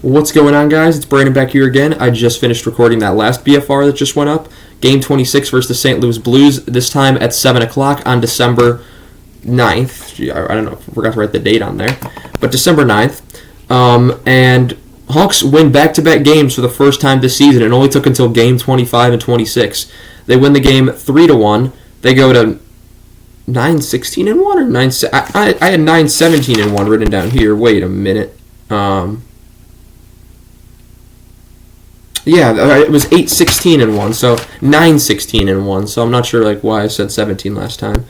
What's going on, guys? It's Brandon back here again. I just finished recording that last BFR that just went up. Game 26 versus the St. Louis Blues, this time at 7 o'clock on December 9th. I don't know, I forgot to write the date on there. But December 9th. And Hawks win back-to-back games for the first time this season. It only took until Game 25 and 26. They win the game 3-1. They go to 9-16-1 or 9. I had 9-17-1 written down here. Wait a minute. Yeah, it was 8-16-1, so 9-16-1. So I'm not sure why I said 17 last time.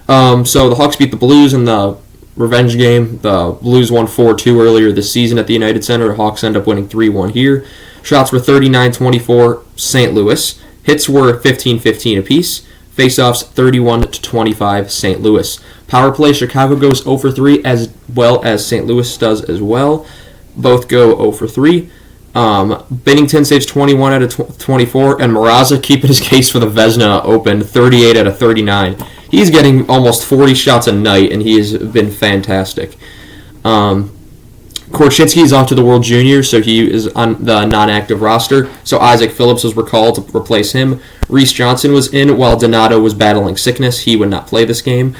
So the Hawks beat the Blues in the revenge game. The Blues won 4-2 earlier this season at the United Center. The Hawks end up winning 3-1 here. Shots were 39-24 St. Louis. Hits were 15-15 apiece. Faceoffs 31-25 St. Louis. Power play, Chicago goes 0 for 3 as well as St. Louis does as well. Both go 0 for 3. Binnington saves 21 out of 24, and Mrazek keeping his case for the Vezina open 38 out of 39. He's getting almost 40 shots a night, and he has been fantastic. Korchinski is off to the World Juniors, so he is on the non-active roster. So Isaac Phillips was recalled to replace him. Reese Johnson was in while Donato was battling sickness. He would not play this game.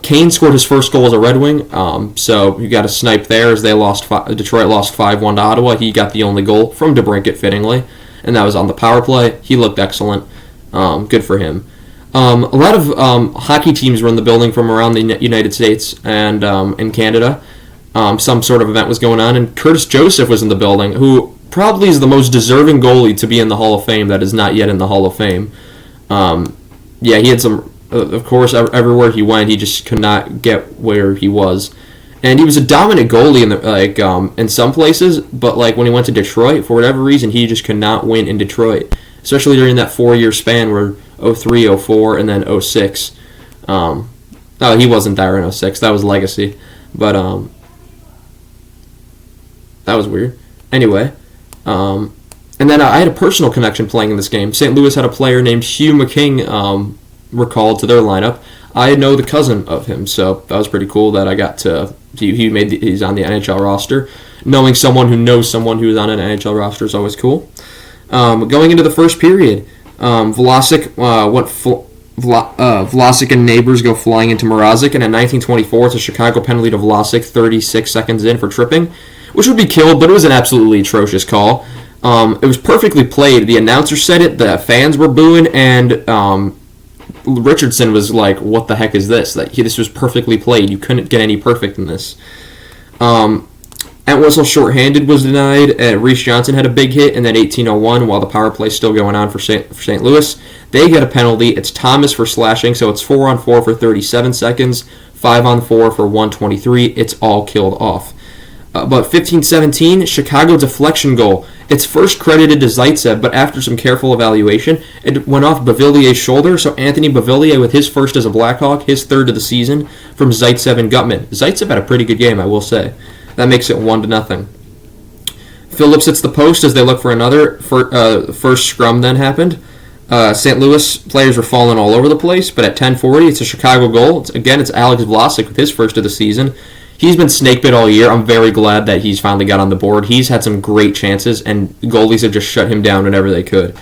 Kane scored his first goal as a Red Wing, so you got a snipe there as Detroit lost 5-1 to Ottawa. He got the only goal from DeBrincat, fittingly, and that was on the power play. He looked excellent. Good for him. A lot of hockey teams were in the building from around the United States and in Canada. Some sort of event was going on, and Curtis Joseph was in the building, who probably is the most deserving goalie to be in the Hall of Fame that is not yet in the Hall of Fame. He had some... Of course, everywhere he went, he just could not get where he was, and he was a dominant goalie in some places. But when he went to Detroit, for whatever reason, he just could not win in Detroit, especially during that 4-year span where 03, 04, and then 06. He wasn't there in 06. That was Legacy, but that was weird. Anyway, and then I had a personal connection playing in this game. St. Louis had a player named Hugh McKing. Recalled to their lineup. I know the cousin of him, so that was pretty cool that I got to. He's on the NHL roster. Knowing someone who knows someone who's on an NHL roster is always cool. Going into the first period, Vlasic Vlasic and neighbors go flying into Mrazek, and in 1924, it's a Chicago penalty to Vlasic, 36 seconds in for tripping, which would be killed, but it was an absolutely atrocious call. It was perfectly played. The announcer said it. The fans were booing, and Richardson was like, what the heck is this? This was perfectly played. You couldn't get any perfect in this. Entwistle shorthanded was denied. Reese Johnson had a big hit, and then 18:01, while the power play is still going on for St. Louis, they get a penalty. It's Thomas for slashing, so it's 4-on-4 for 37 seconds, 5-on-4 for 123. It's all killed off. But 15-17, Chicago deflection goal. It's first credited to Zaitsev, but after some careful evaluation, it went off Bavillier's shoulder, so Anthony Bavillier with his first as a Blackhawk, his third of the season, from Zaitsev and Gutman. Zaitsev had a pretty good game, I will say. That makes it 1-0. Phillips hits the post as they look for another. First scrum then happened. St. Louis players were falling all over the place, but at 10:40, it's a Chicago goal. It's Alex Vlasic with his first of the season. He's been snake-bit all year. I'm very glad that he's finally got on the board. He's had some great chances, and goalies have just shut him down whenever they could.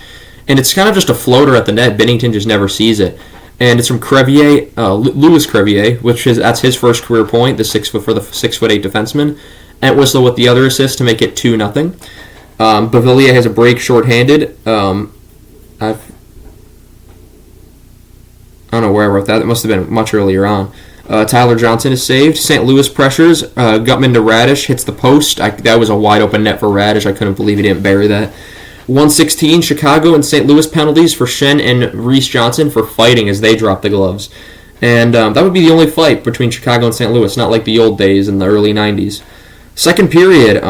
And it's kind of just a floater at the net. Binnington just never sees it. And it's from Crevier, Louis Crevier, that's his first career point, the 6'8" defenseman. Entwistle with the other assist to make it 2-0. Bavillier has a break shorthanded. I don't know where I wrote that. It must have been much earlier on. Tyler Johnson is saved. St. Louis pressures. Gutman to Radish. Hits the post. That was a wide open net for Radish. I couldn't believe he didn't bury that. 1:16, Chicago and St. Louis penalties for Schenn and Reese Johnson for fighting as they drop the gloves. And that would be the only fight between Chicago and St. Louis, not like the old days in the early 90s. Second period,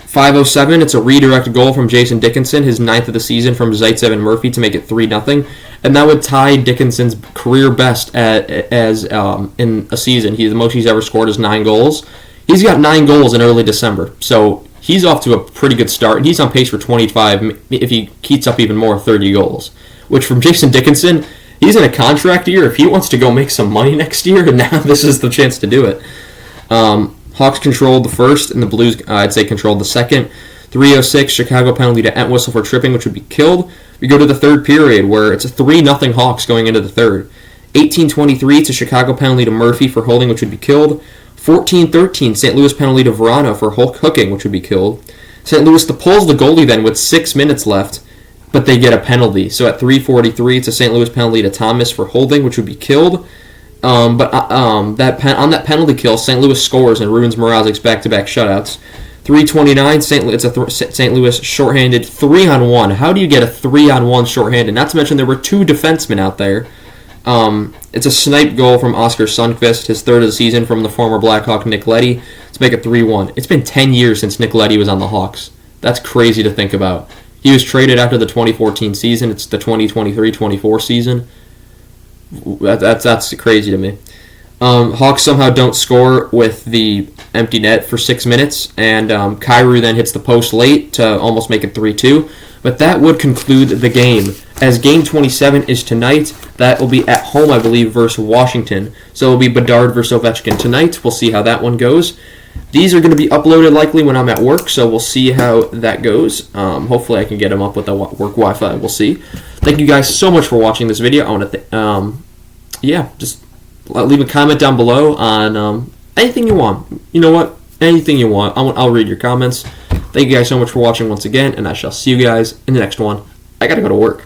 5:07, it's a redirect goal from Jason Dickinson, his 9th of the season from Zaitsev and Murphy to make it 3-0. And that would tie Dickinson's career best in a season. The most he's ever scored is 9 goals. He's got 9 goals in early December. So he's off to a pretty good start, and he's on pace for 25, if he keeps up even more, 30 goals. Which from Jason Dickinson, he's in a contract year. If he wants to go make some money next year, and now this is the chance to do it. Hawks controlled the first, and the Blues, I'd say, controlled the second. 3:06, Chicago penalty to Ent whistle for tripping, which would be killed. We go to the third period, where it's a 3-0 Hawks going into the third. 18:23, it's a Chicago penalty to Murphy for holding, which would be killed. 14:13, St. Louis penalty to Verano for hooking, which would be killed. St. Louis pulls the goalie then with 6 minutes left, but they get a penalty. So at 3:43, it's a St. Louis penalty to Thomas for holding, which would be killed. On that penalty kill, St. Louis scores and ruins Mrazek's back-to-back shutouts. 3:29, it's a St. Louis shorthanded 3-on-1. How do you get a 3-on-1 shorthanded? Not to mention there were 2 defensemen out there. It's a snipe goal from Oscar Sundqvist, his third of the season, from the former Blackhawk Nick Leddy to make it 3-1. It's been 10 years since Nick Leddy was on the Hawks. That's crazy to think about. He was traded after the 2014 season. It's the 2023-24 season. That's crazy to me. Hawks somehow don't score with the empty net for 6 minutes, and Kyrou then hits the post late to almost make it 3-2. But that would conclude the game. As Game 27 is tonight, that will be at home, I believe, versus Washington. So it will be Bedard versus Ovechkin tonight. We'll see how that one goes. These are going to be uploaded likely when I'm at work, so we'll see how that goes. Hopefully I can get them up with the work Wi-Fi. We'll see. Thank you guys so much for watching this video. I want to, just leave a comment down below on anything you want. You know what? Anything you want. I'll read your comments. Thank you guys so much for watching once again, and I shall see you guys in the next one. I gotta go to work.